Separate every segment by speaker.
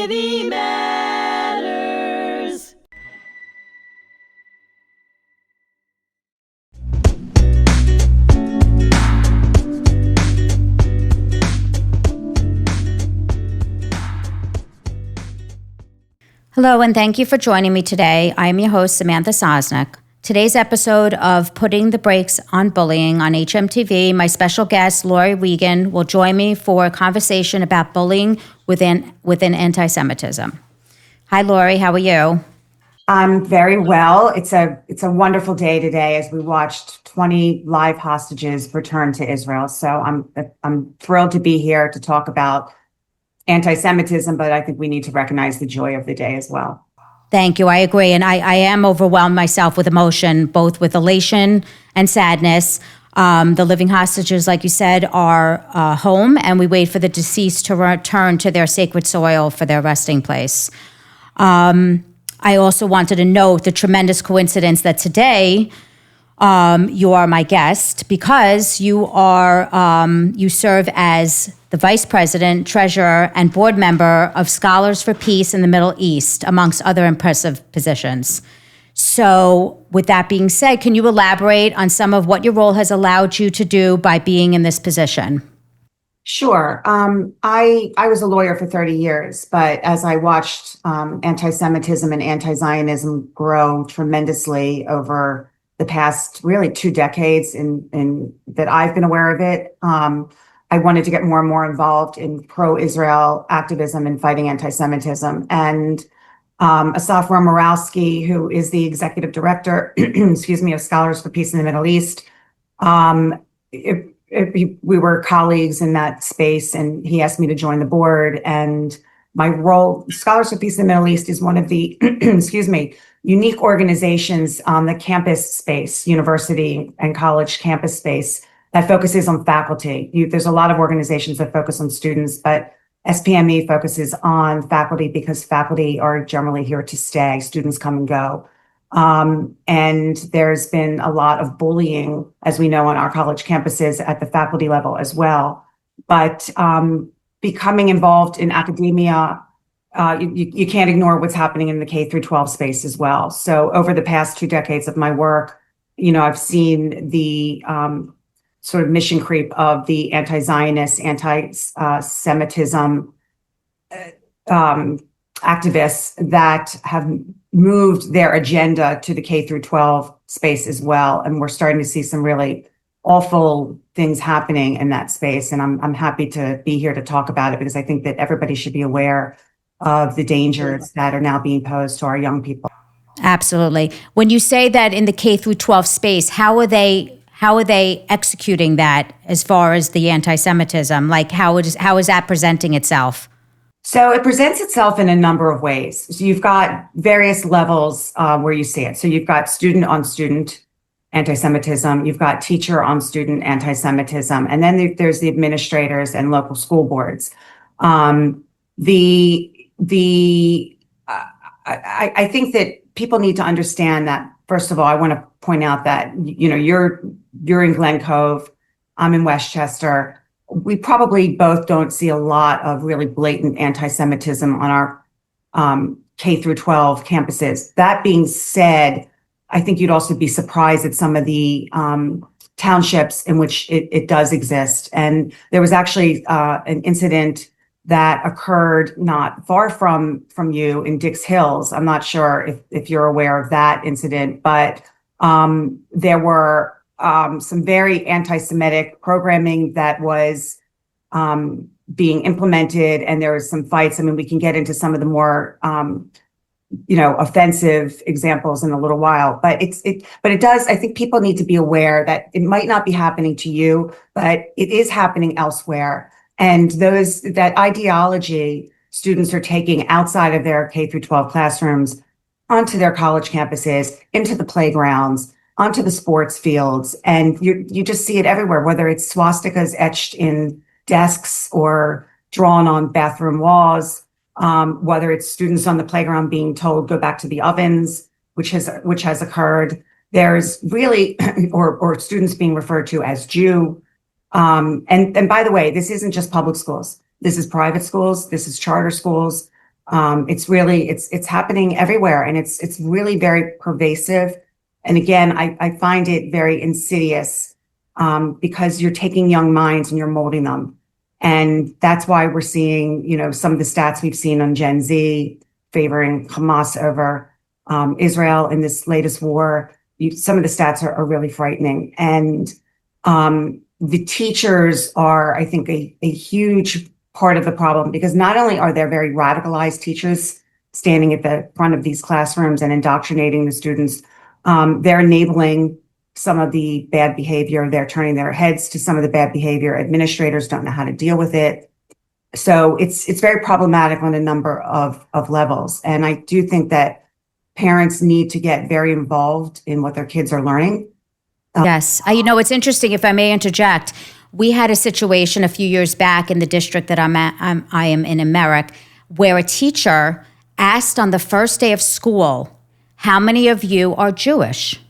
Speaker 1: Unity Matters.
Speaker 2: Hello, and thank you for joining me today. I am your host, Samantha Sosnik. Today's episode of Putting the Brakes on Bullying on HMTV, my special guest, Lauri Regan, will join me for a conversation about bullying within antisemitism. Hi, Lauri. How are you?
Speaker 3: I'm very well. It's a wonderful day today as we watched 20 live hostages return to Israel. So I'm thrilled to be here to talk about anti-Semitism, but I think we need to recognize the joy of the day as well.
Speaker 2: Thank you. I agree. And I am overwhelmed myself with emotion, both with elation and sadness. The living hostages, like you said, are home, and we wait for the deceased to return to their sacred soil for their resting place. I also wanted to note the tremendous coincidence that today you are my guest because you serve as the Vice President, Treasurer, and Board Member of Scholars for Peace in the Middle East, amongst other impressive positions. So with that being said, can you elaborate on some of what your role has allowed you to do by being in this position?
Speaker 3: Sure. I was a lawyer for 30 years, but as I watched anti-Semitism and anti-Zionism grow tremendously over the past really 2 decades in that I've been aware of it, I wanted to get more and more involved in pro-Israel activism and fighting anti-Semitism. And Asaf Romarowski, who is the executive director, of Scholars for Peace in the Middle East, we were colleagues in that space, and he asked me to join the board. And my role, Scholars for Peace in the Middle East, is one of the, unique organizations on the campus space, university and college campus space, that focuses on faculty. There's a lot of organizations that focus on students, but SPME focuses on faculty because faculty are generally here to stay. Students come and go. And there's been a lot of bullying, as we know, on our college campuses at the faculty level as well. But becoming involved in academia, you can't ignore what's happening in the K through 12 space as well. So over the past 2 decades of my work, I've seen the sort of mission creep of the anti-Zionist, anti-Semitism activists that have moved their agenda to the K through 12 space as well. And we're starting to see some really awful things happening in that space. And I'm happy to be here to talk about it because I think that everybody should be aware of the dangers that are now being posed to our young people.
Speaker 2: Absolutely. When you say that in the K through 12 space, how are they executing that as far as the anti-Semitism? Like how is that presenting itself?
Speaker 3: So it presents itself in a number of ways. So you've got various levels where you see it. So you've got student on student anti-Semitism, you've got teacher on student anti-Semitism, and then there's the administrators and local school boards. I think that people need to understand that, first of all, I want to point out that, you're in Glen Cove, I'm in Westchester. We probably both don't see a lot of really blatant anti-Semitism on our K through 12 campuses. That being said, I think you'd also be surprised at some of the townships in which it does exist. And there was actually an incident that occurred not far from you in Dix Hills. I'm not sure if you're aware of that incident, but there were some very anti-Semitic programming that was being implemented, and there was some fights. I mean, we can get into some of the more offensive examples in a little while, but it does. I think people need to be aware that it might not be happening to you, but it is happening elsewhere. And that ideology students are taking outside of their K through 12 classrooms onto their college campuses, into the playgrounds, onto the sports fields. And you just see it everywhere, whether it's swastikas etched in desks or drawn on bathroom walls, whether it's students on the playground being told, go back to the ovens, which has occurred. There's really, or students being referred to as Jew. And by the way, this isn't just public schools. This is private schools. This is charter schools. It's happening everywhere, and it's really very pervasive. And again, I find it very insidious, because you're taking young minds and you're molding them. And that's why we're seeing, some of the stats we've seen on Gen Z favoring Hamas over Israel in this latest war. Some of the stats are really frightening. And the teachers are, I think, a huge part of the problem, because not only are there very radicalized teachers standing at the front of these classrooms and indoctrinating the students, they're enabling some of the bad behavior. They're turning their heads to some of the bad behavior. Administrators don't know how to deal with it. So it's very problematic on a number of levels. And I do think that parents need to get very involved in what their kids are learning.
Speaker 2: Yes. It's interesting, if I may interject. We had a situation a few years back in the district that I am in Merrick, where a teacher asked on the first day of school, "How many of you are Jewish?"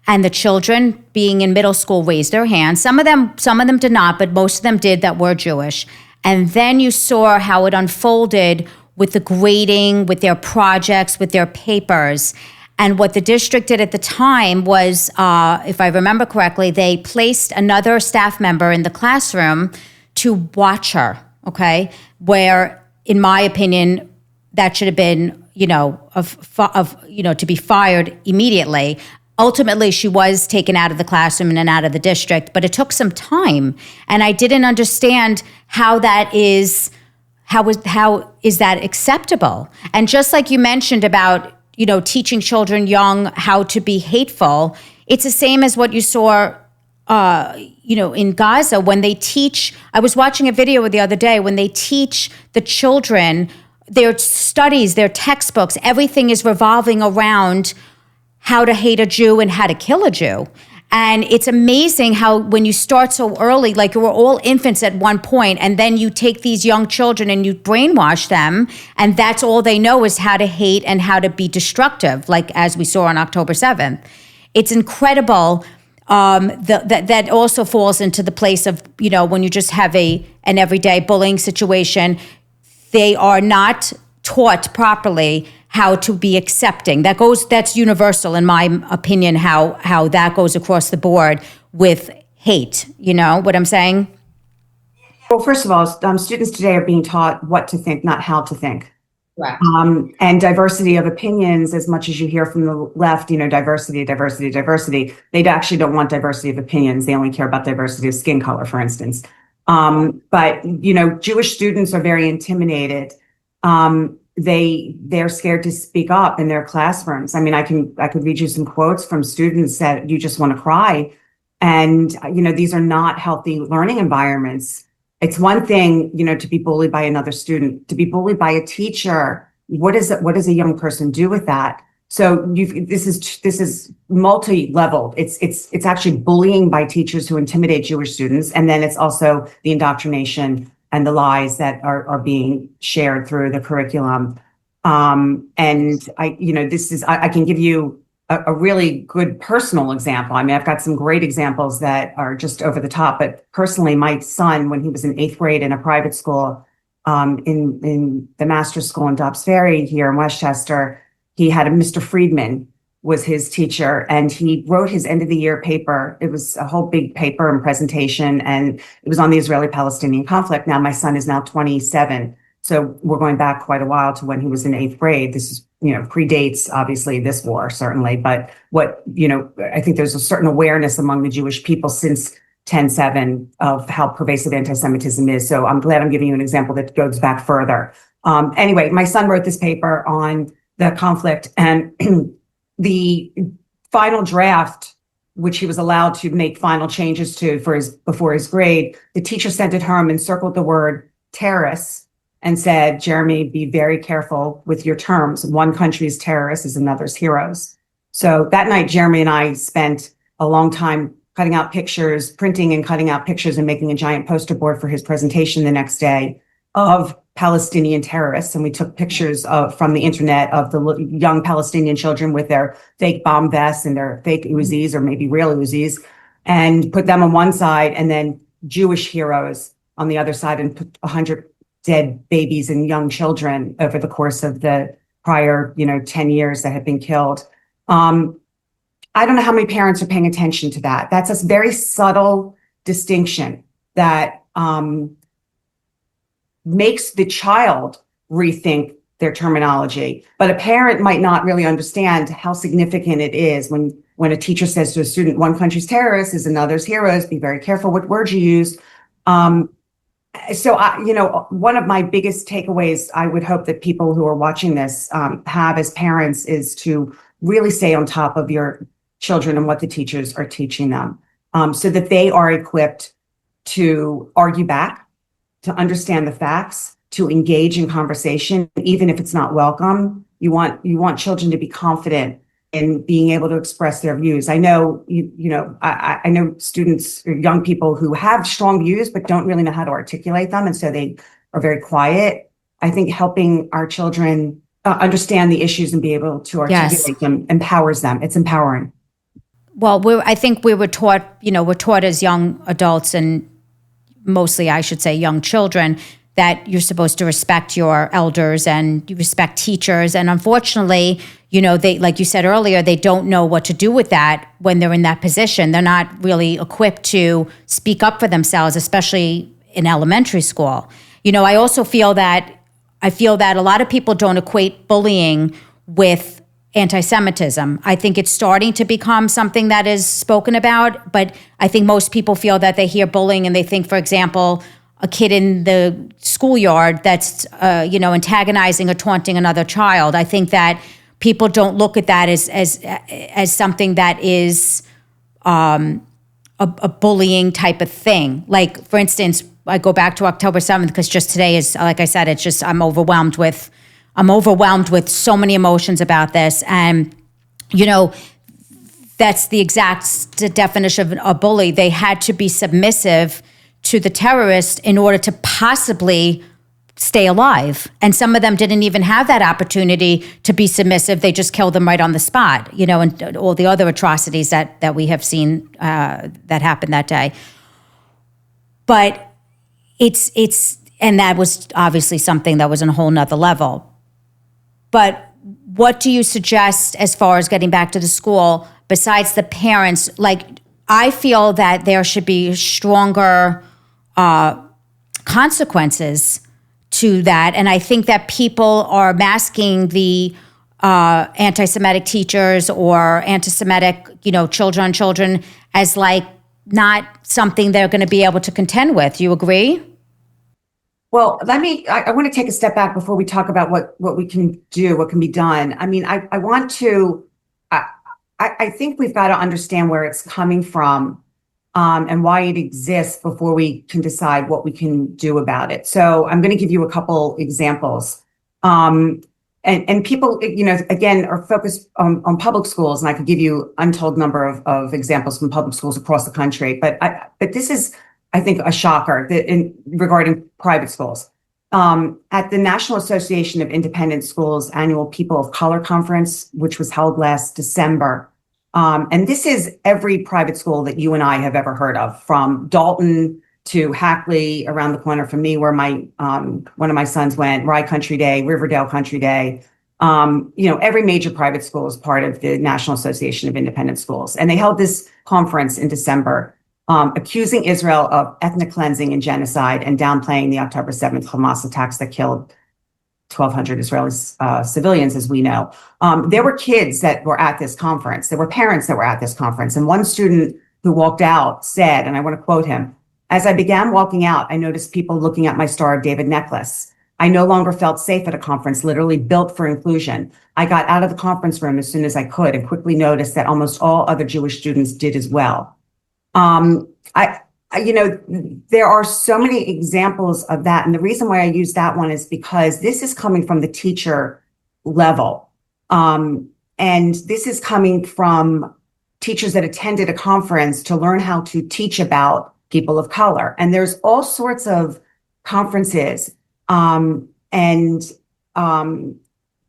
Speaker 2: And the children, being in middle school, raised their hands. Some of them did not, but most of them did, that were Jewish. And then you saw how it unfolded with the grading, with their projects, with their papers. And what the district did at the time was, if I remember correctly, they placed another staff member in the classroom to watch her, okay? Where, in my opinion, that should have been, to be fired immediately. Ultimately, she was taken out of the classroom and out of the district, but it took some time. And I didn't understand how is that acceptable? And just like you mentioned about, teaching children young how to be hateful, it's the same as what you saw, in Gaza when they teach. I was watching a video the other day when they teach the children their studies, their textbooks, everything is revolving around how to hate a Jew and how to kill a Jew. And it's amazing how when you start so early, like we're all infants at one point, and then you take these young children and you brainwash them, and that's all they know is how to hate and how to be destructive, like as we saw on October 7th. It's incredible. That also falls into the place of, when you just have an everyday bullying situation, they are not taught properly how to be accepting. That's universal, in my opinion, how that goes across the board with hate. You know what I'm saying?
Speaker 3: Well, first of all, students today are being taught what to think, not how to think.
Speaker 2: Correct.
Speaker 3: And diversity of opinions, as much as you hear from the left, diversity, diversity, diversity, they actually don't want diversity of opinions. They only care about diversity of skin color, for instance. But, Jewish students are very intimidated. They're scared to speak up in their classrooms. I mean, I could read you some quotes from students that you just want to cry. And, these are not healthy learning environments. It's one thing, to be bullied by another student, to be bullied by a teacher. What does a young person do with that? So this is multi-level. It's actually bullying by teachers who intimidate Jewish students. And then it's also the indoctrination and the lies that are being shared through the curriculum. And I can give you a really good personal example. I mean, I've got some great examples that are just over the top, but personally, my son, when he was in 8th grade in a private school, in the master's school in Dobbs Ferry here in Westchester, he had a Mr. Friedman was his teacher, and he wrote his end of the year paper. It was a whole big paper and presentation, and it was on the Israeli-Palestinian conflict. Now, my son is now 27. So we're going back quite a while to when he was in 8th grade. This is, predates obviously this war, certainly. But I think there's a certain awareness among the Jewish people since 10/7 of how pervasive anti-Semitism is. So I'm glad I'm giving you an example that goes back further. Anyway, my son wrote this paper on the conflict, and the final draft, which he was allowed to make final changes to before his grade, the teacher sent it home and circled the word terrorists and said, "Jeremy, be very careful with your terms. One country's terrorists is another's heroes." So that night, Jeremy and I spent a long time cutting out pictures, printing and cutting out pictures and making a giant poster board for his presentation the next day of Palestinian terrorists. And we took pictures from the internet of the young Palestinian children with their fake bomb vests and their fake Uzis, or maybe real Uzis, and put them on one side, and then Jewish heroes on the other side, and put 100 dead babies and young children over the course of the prior, 10 years that have been killed. I don't know how many parents are paying attention to that. That's a very subtle distinction that makes the child rethink their terminology. But a parent might not really understand how significant it is when a teacher says to a student, one country's terrorists is another's heroes. Be very careful what words you use. One of my biggest takeaways I would hope that people who are watching this have as parents is to really stay on top of your children and what the teachers are teaching them, so that they are equipped to argue back, to understand the facts, to engage in conversation, even if it's not welcome. You want children to be confident in being able to express their views. I know, I know students or young people who have strong views, but don't really know how to articulate them. And so they are very quiet. I think helping our children understand the issues and be able to articulate them empowers them. It's empowering.
Speaker 2: Well, I think we were taught, we're taught as young adults, and mostly I should say young children, that you're supposed to respect your elders and you respect teachers. And unfortunately, they, like you said earlier, they don't know what to do with that when they're in that position. They're not really equipped to speak up for themselves, especially in elementary school. I also feel that a lot of people don't equate bullying with anti-Semitism. I think it's starting to become something that is spoken about, but I think most people feel that they hear bullying and they think, for example, a kid in the schoolyard that's, antagonizing or taunting another child. I think that people don't look at that as something that is a bullying type of thing. Like, for instance, I go back to October 7th because just today is, like I said, it's just I'm overwhelmed with so many emotions about this. And, that's the exact definition of a bully. They had to be submissive to the terrorist in order to possibly stay alive. And some of them didn't even have that opportunity to be submissive. They just killed them right on the spot, and all the other atrocities that we have seen that happened that day. But and that was obviously something that was on a whole nother level. But what do you suggest as far as getting back to the school besides the parents? Like, I feel that there should be stronger consequences to that. And I think that people are masking the anti-Semitic teachers or anti-Semitic, children as like not something they're going to be able to contend with. You agree?
Speaker 3: Well, I want to take a step back before we talk about what we can do, what can be done. I mean, I think we've got to understand where it's coming from, and why it exists before we can decide what we can do about it. So I'm going to give you a couple examples. And people, again, are focused on public schools, and I could give you untold number of examples from public schools across the country. But this is, I think, a shocker regarding private schools. At the National Association of Independent Schools annual People of Color Conference, which was held last December, and this is every private school that you and I have ever heard of, from Dalton to Hackley, around the corner from me, where my one of my sons went, Rye Country Day, Riverdale Country Day. Every major private school is part of the National Association of Independent Schools. And they held this conference in December, accusing Israel of ethnic cleansing and genocide, and downplaying the October 7th Hamas attacks that killed 1,200 Israeli civilians, as we know. There were kids that were at this conference. There were parents that were at this conference. And one student who walked out said, and I want to quote him, "As I began walking out, I noticed people looking at my Star of David necklace. I no longer felt safe at a conference literally built for inclusion. I got out of the conference room as soon as I could and quickly noticed that almost all other Jewish students did as well." There are so many examples of that. And the reason why I use that one is because this is coming from the teacher level. And this is coming from teachers that attended a conference to learn how to teach about people of color. And there's all sorts of conferences and things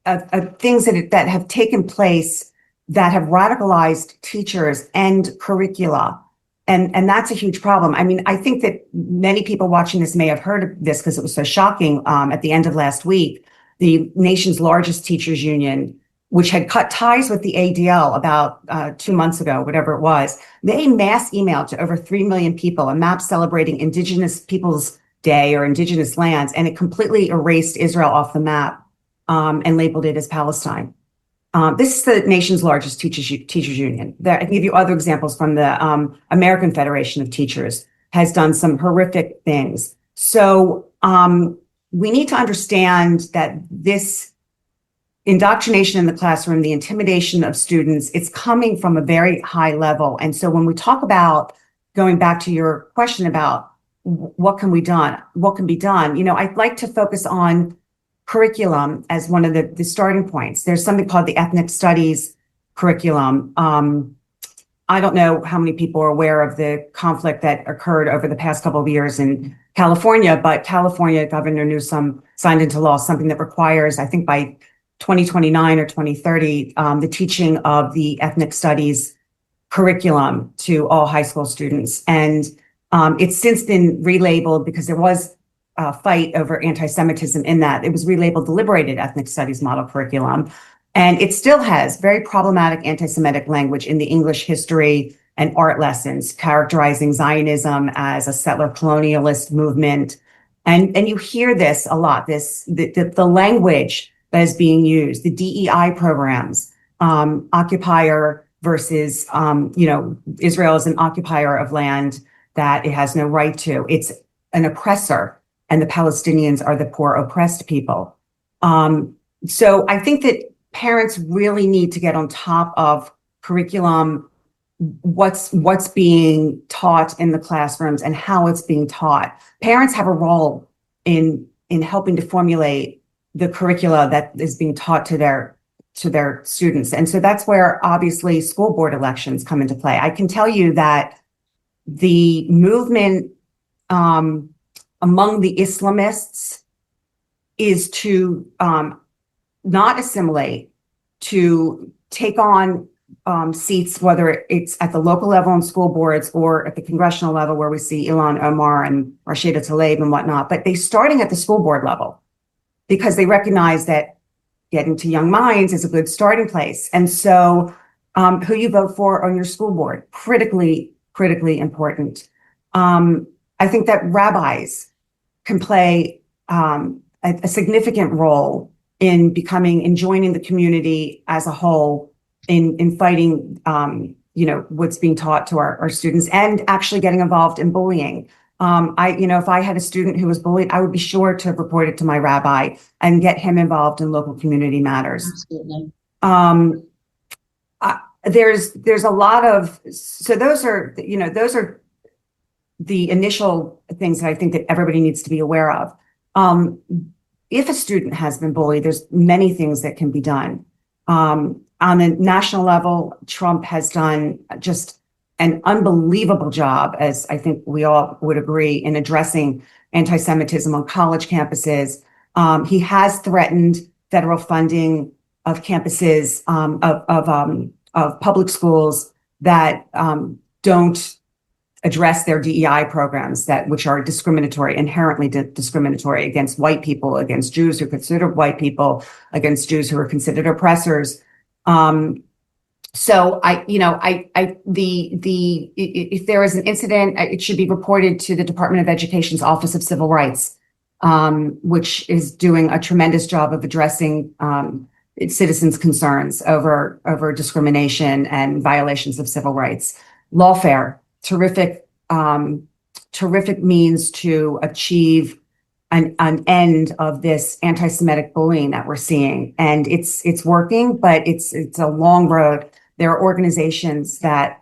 Speaker 3: that have taken place that have radicalized teachers and curricula. And that's a huge problem. I mean, I think that many people watching this may have heard of this because it was so shocking. At the end of last week, the nation's largest teachers union, which had cut ties with the ADL about 2 months ago, whatever it was, they mass emailed to over 3 million people a map celebrating Indigenous Peoples Day or Indigenous lands, and it completely erased Israel off the map and labeled it as Palestine. This is the nation's largest teachers union. I can give you other examples from the American Federation of Teachers has done some horrific things. So we need to understand that this indoctrination in the classroom, the intimidation of students, it's coming from a very high level. And so when we talk about going back to your question about what can be done, I'd like to focus on curriculum as one of the starting points. There's something called the ethnic studies curriculum. I don't know how many people are aware of the conflict that occurred over the past couple of years in California, but California Governor Newsom signed into law something that requires, I think by 2029 or 2030, the teaching of the ethnic studies curriculum to all high school students. And it's since been relabeled because there was a fight over anti-Semitism in that. It was relabeled the Liberated Ethnic Studies Model Curriculum. And it still has very problematic anti-Semitic language in the English history and art lessons, characterizing Zionism as a settler colonialist movement. And you hear this a lot, the language that is being used, the DEI programs, occupier versus, Israel is an occupier of land that it has no right to. It's an oppressor, and the Palestinians are the poor oppressed people. So I think that parents really need to get on top of curriculum, what's being taught in the classrooms and how it's being taught. Parents have a role in helping to formulate the curricula that is being taught to their students. And so that's where obviously school board elections come into play. I can tell you that the movement among the Islamists is to not assimilate, to take on seats, whether it's at the local level in school boards or at the congressional level where we see Ilhan Omar and Rashida Tlaib and whatnot, but they're starting at the school board level because they recognize that getting to young minds is a good starting place. And so who you vote for on your school board, critically important. I think that rabbis can play a significant role in joining the community as a whole in fighting, what's being taught to our students and actually getting involved in bullying. If I had a student who was bullied, I would be sure to report it to my rabbi and get him involved in local community matters.
Speaker 2: Absolutely.
Speaker 3: There's a lot of, so those are the initial things that I think that everybody needs to be aware of. If a student has been bullied, there's many things that can be done. On the national level, Trump has done just an unbelievable job, as I think we all would agree, in addressing anti-Semitism on college campuses. He has threatened federal funding of campuses, of public schools that don't address their DEI programs, which are discriminatory, inherently discriminatory against white people, against Jews who are considered white people, against Jews who are considered oppressors. So if there is an incident, it should be reported to the Department of Education's Office of Civil Rights, which is doing a tremendous job of addressing citizens' concerns over discrimination and violations of civil rights. Lawfare, terrific means to achieve an end of this anti-Semitic bullying that we're seeing, and it's working, but it's a long road. There are organizations that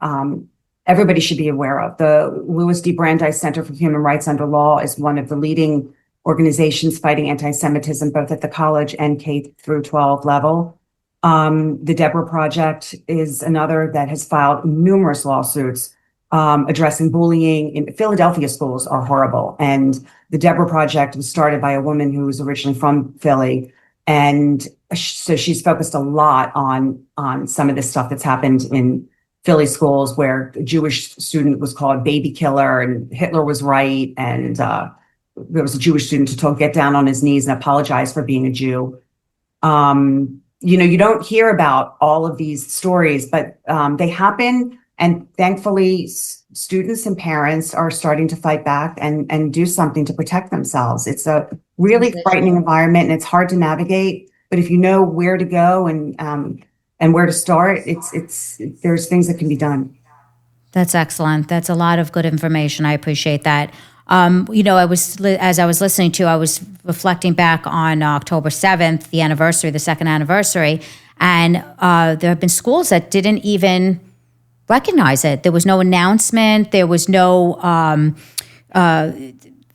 Speaker 3: everybody should be aware of. The Louis D. Brandeis Center for Human Rights Under Law is one of the leading organizations fighting anti-Semitism, both at the college and K through 12 level. The Deborah Project is another that has filed numerous lawsuits addressing bullying. In Philadelphia schools are horrible. And the Deborah Project was started by a woman who was originally from Philly. And so she's focused a lot on some of this stuff that's happened in Philly schools where a Jewish student was called baby killer and Hitler was right. And there was a Jewish student who told get down on his knees and apologize for being a Jew. You don't hear about all of these stories, but they happen. And thankfully, students and parents are starting to fight back and do something to protect themselves. It's a really frightening environment and it's hard to navigate. But if you know where to go and where to start, there's things that can be done.
Speaker 2: That's excellent. That's a lot of good information. I appreciate that. As I was listening to, I was reflecting back on October 7th, the anniversary, the second anniversary, and there have been schools that didn't even recognize it. There was no announcement. There was no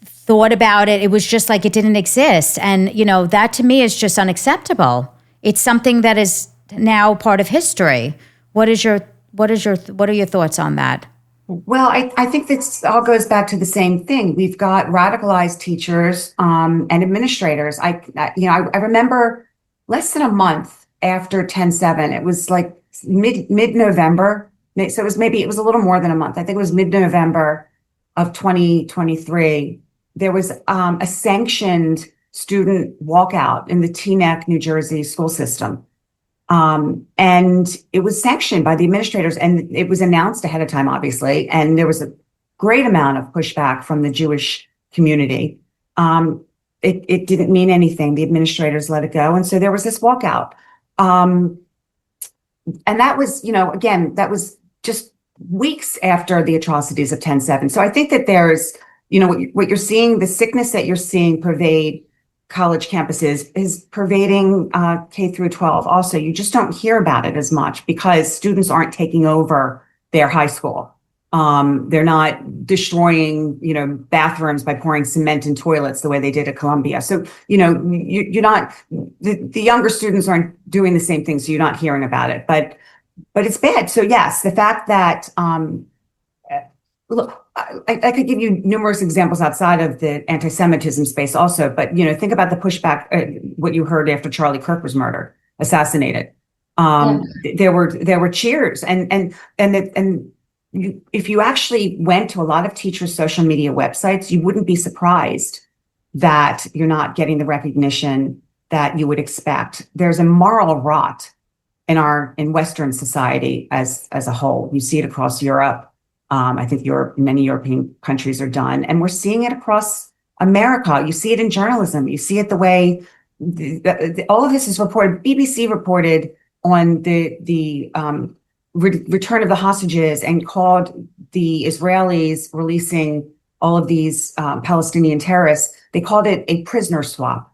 Speaker 2: thought about it. It was just like it didn't exist. And, that to me is just unacceptable. It's something that is now part of history. What are your thoughts on that?
Speaker 3: Well, I think this all goes back to the same thing. We've got radicalized teachers and administrators. I remember less than a month after 10/7, it was like mid-November. So it was a little more than a month. I think it was mid-November of 2023. There was a sanctioned student walkout in the Teaneck, New Jersey school system. And it was sanctioned by the administrators and it was announced ahead of time, obviously. And there was a great amount of pushback from the Jewish community. It didn't mean anything. The administrators let it go. And so there was this walkout. And that was, again, that was just weeks after the atrocities of 10/7. So I think that there's, what you're seeing, the sickness that you're seeing pervade college campuses is pervading K through 12. Also, you just don't hear about it as much because students aren't taking over their high school. They're not destroying, bathrooms by pouring cement in toilets the way they did at Columbia. So, you're not, the younger students aren't doing the same thing. So you're not hearing about it, but it's bad. So yes, the fact that, look, I could give you numerous examples outside of the anti-Semitism space also, but, think about the pushback, what you heard after Charlie Kirk was assassinated. There were cheers if you actually went to a lot of teachers' social media websites, you wouldn't be surprised that you're not getting the recognition that you would expect. There's a moral rot in Western society as a whole. You see it across Europe. I think many European countries are done, and we're seeing it across America. You see it in journalism. You see it the way all of this is reported. BBC reported on the return of the hostages and called the Israelis releasing all of these Palestinian terrorists. They called it a prisoner swap.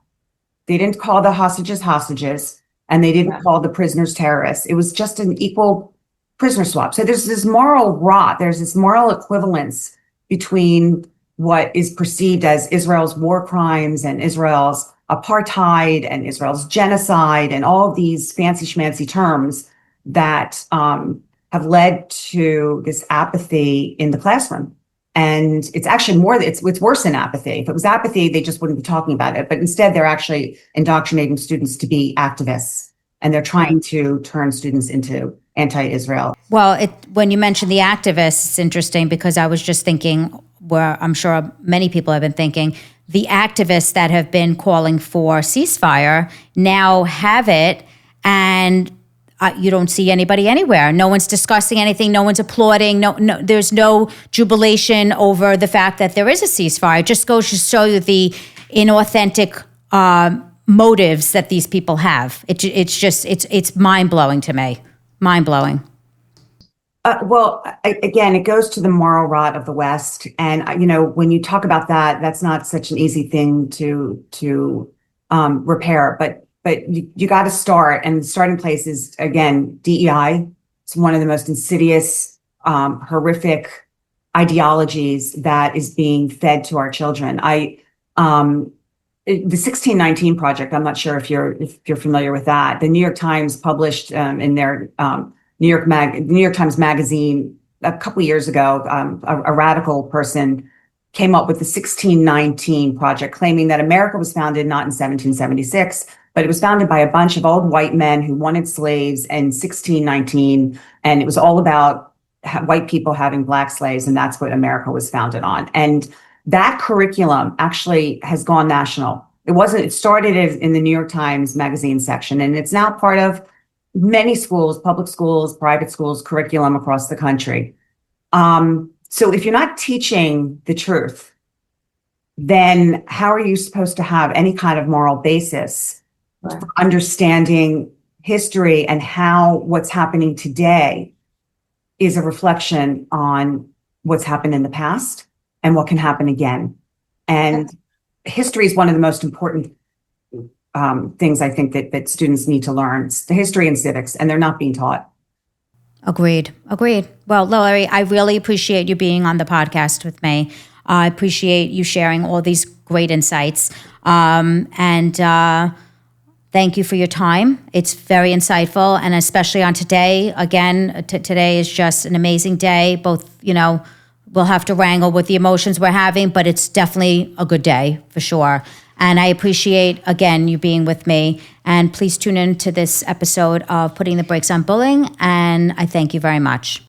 Speaker 3: They didn't call the hostages, and they didn't call the prisoners terrorists. It was just an equal prisoner swap. So there's this moral rot. There's this moral equivalence between what is perceived as Israel's war crimes and Israel's apartheid and Israel's genocide and all of these fancy schmancy terms that have led to this apathy in the classroom. And it's actually it's worse than apathy. If it was apathy, they just wouldn't be talking about it. But instead, they're actually indoctrinating students to be activists. And they're trying to turn students into anti-Israel.
Speaker 2: Well, when you mentioned the activists, it's interesting because I was just thinking, where I'm sure many people have been thinking, the activists that have been calling for ceasefire now have it, and you don't see anybody anywhere. No one's discussing anything. No one's applauding. No, there's no jubilation over the fact that there is a ceasefire. It just goes to show you the inauthentic motives that these people have. It's mind-blowing to me. Mind-blowing.
Speaker 3: Again, it goes to the moral rot of the West. And, when you talk about that, that's not such an easy thing to repair. But you got to start. And the starting place is, again, DEI. It's one of the most insidious, horrific ideologies that is being fed to our children. The 1619 Project, I'm not sure if you're familiar with that. The New York Times published in their New York Times Magazine a couple of years ago, a radical person came up with the 1619 Project, claiming that America was founded not in 1776, but it was founded by a bunch of old white men who wanted slaves in 1619. And it was all about white people having black slaves. And that's what America was founded on. And that curriculum actually has gone national. It started in the New York Times magazine section, and it's now part of many schools, public schools, private schools, curriculum across the country. So if you're not teaching the truth, then how are you supposed to have any kind of moral basis for understanding history and how what's happening today is a reflection on what's happened in the past and what can happen again? And history is one of the most important things I think that students need to learn. It's the history and civics, and they're not being taught.
Speaker 2: Agreed. Well, Lauri, I really appreciate you being on the podcast with me. I appreciate you sharing all these great insights. And thank you for your time. It's very insightful, and especially on today. Again, today is just an amazing day. Both, we'll have to wrangle with the emotions we're having, but it's definitely a good day for sure. And I appreciate, again, you being with me. And please tune in to this episode of Putting the Brakes on Bullying. And I thank you very much.